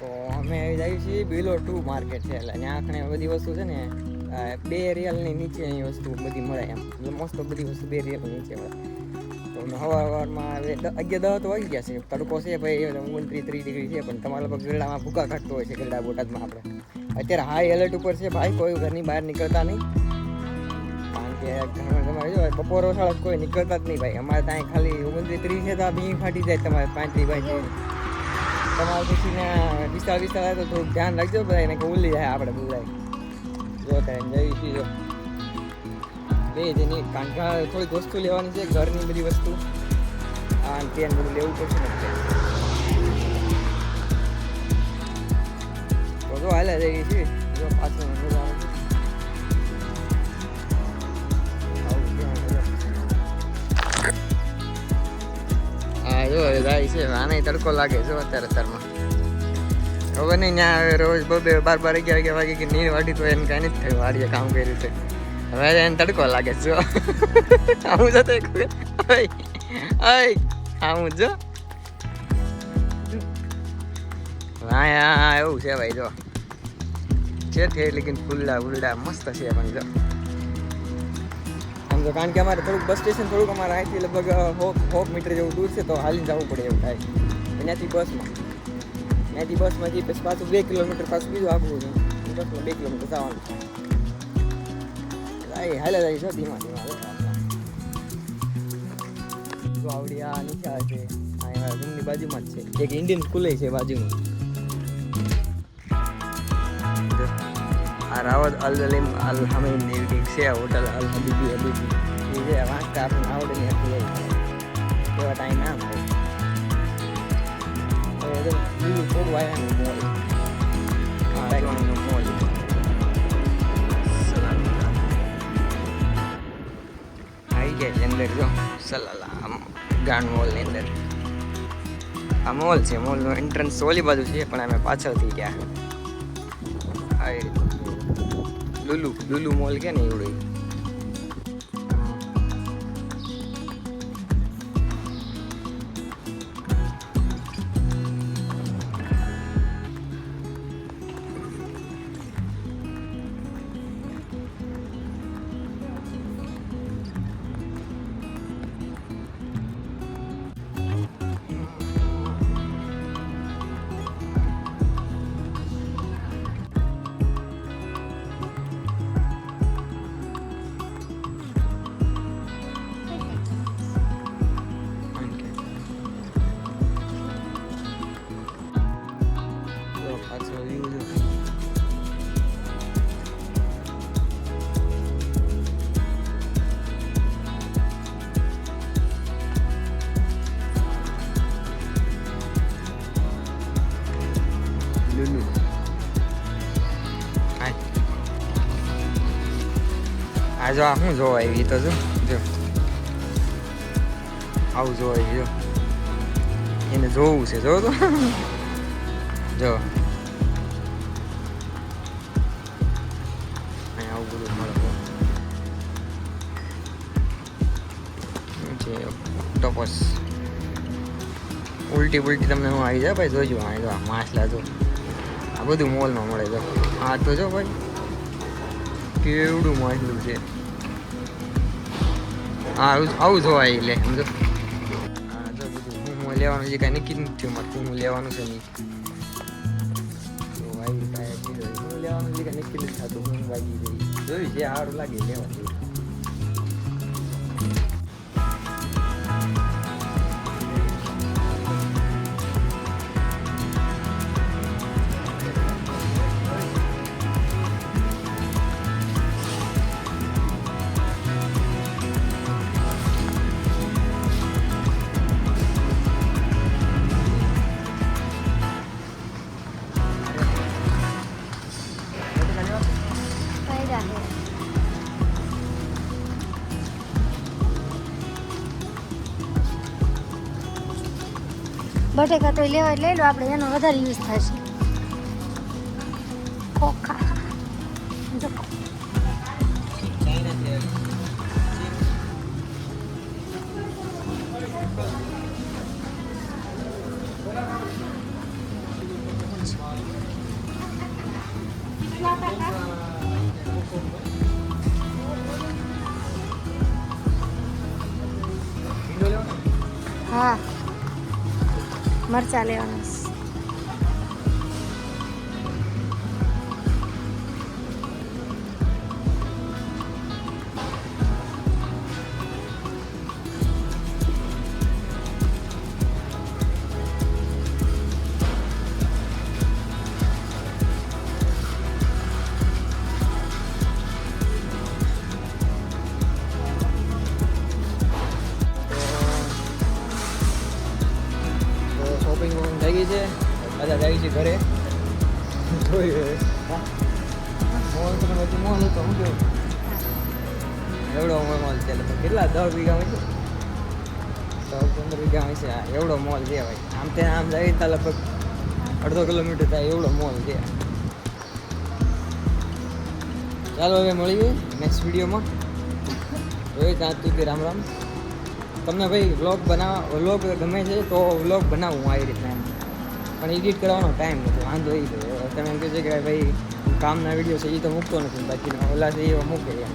તો અમે જઈએ છીએ બિલો 2 માર્કેટ છે, એટલે ત્યાં આપણે બધી વસ્તુ છે ને 2 રિયલની નીચેની વસ્તુ બધી મળે એમ, એટલે મોસ્ટ ઓફ બધી વસ્તુ 2 રિયલની નીચે મળે. તો અમે સવારમાં 11-10 તો વાગી ગયા છે, તડકો છે ભાઈ 29-30 ડિગ્રી છે, પણ તમારા લોકો ગરડામાં ભૂકા કાઢતો હોય છે. ગરડા બોટાદમાં આપણે અત્યારે હાઈ એલર્ટ ઉપર છે ભાઈ, કોઈ ઘરની બહાર નીકળતા નહીં, કારણ કે તમારે જો બપોર વસાળ કોઈ નીકળતા જ નહીં ભાઈ. અમારે ત્યાં ખાલી 29-30 છે તો આ બી ફાટી જાય તમારે 35 તમારે પછી ને વિસ્તાર આવે તો થોડુંક ધ્યાન રાખજો બધા, એને કે ઉલી જાય આપણે બધા જો ત્યાં જઈ છીએ બે જેની, કારણ કે થોડીક વસ્તુ લેવાની છે ઘરની બધી વસ્તુ, આ પેન બધું લેવું પડશે ને. તો જો હાલે જઈએ છીએ, જો પાછળ હા જો જાય છે. આને તડકો લાગે જો અત્યારમાં. હવે નહીં ત્યાં રોજ 12-11 વાગે કે નીર વાટી તો એને કાંઈ નથી થયું, વાડીએ કામ કર્યું છે. હવે એને તડકો લાગે જો આવું જતો આવું જો હા એવું છે ભાઈ. જો છે લેકિન ફૂલડા મસ્ત છે પણ જો આમ જો, કારણ કે અમારે થોડુંક બસ સ્ટેશન થોડુંક અમારે અહીંથી લગભગ 100 મીટર જેવું દૂર છે, તો હાલીને જવું પડે એવું થાય. ત્યાંથી બસમાં જઈ પછી પાછું 2 કિલોમીટર પાછું બીજું આગવું છે, બસમાં 2 કિલોમીટર જવાનું. હાલે જાય છો ધીમા જો આવડી આ નીચે આવે છે, આ રૂમની બાજુમાં જ છે એક ઇન્ડિયન સ્કૂલ છે બાજુમાં. આ રાવત અલ અલીમ અલ હમીદ છે હોટલ અલ હબીબી એ છે વાંચતા આપણને આવડે નહીં હતું એવા ટાઈમ ના મળે. બીજું થોડું આવ્યા મોલ, મોલ આવી ગયા છે અંદર જો સલાલા ગાંડ મોલની અંદર. આ મોલ છે, મોલનો એન્ટ્રન્સ ઓલી બાજુ છે, પણ અમે પાછળથી ગયા આવી રીતે. લુલુ મોલ કે ને એવડું. આ જો આ શું જોવા આવી તો જો આવું જોવા આવી, જો એને જોવું છે જો તો જો અહીંયા આવું બધું મળે છે. ઓક્ટોપસ ઉલટી તમને હું આવી જાય ભાઈ, જોજો આ જો માછલા જો આ બધું મોલમાં મળે. જો આ તો જો ભાઈ કેવડું માછલું છે. આવું જોવા લે સમજો. હા જો બધું હું લેવાનું છે, કાંઈ નક્કી નથી થયું મારે હું લેવાનું છે નહીં. તો આવી કાંઈ હું લેવાનું છે કાંઈ નક્કી નથી થતું, હું વાગી ગઈ જોયું છે સારું લાગે લેવાનું. બટેકા તો લેવા લઈ લો, આપણે એનો વધારે યુઝ થશે. ખોખા હા મરચા લેવાના છે. શોપિંગ થઈ ગઈ છે, બધા જાય છે ઘરે. જોઈ હવે મોલ તો પછી મોલ હતો હું કેવું એવડો મોલ છે. એટલે કેટલા 10 વીઘા છે, 10-15 વીઘા છે. એવડો મોલ છે ભાઈ. આમ તે આમ જાય ત્યાં લગભગ 1.5 કિલોમીટર થાય એવડો મોલ છે. ચાલો હવે મળીએ નેક્સ્ટ વિડીયોમાં. જોઈએ ત્યાં સુધી રામ રામ. તમને ભાઈ વ્લોગ ગમે છે તો વ્લોગ બનાવું આવી રીતના એમ, પણ એડિટ કરવાનો ટાઈમ નથી. વાંધો એ છે તમે એમ કહે છે કે ભાઈ કામના વિડીયો છે એ તો મૂકતો નથી, બાકી ઓલા છે એ મૂકે એમ.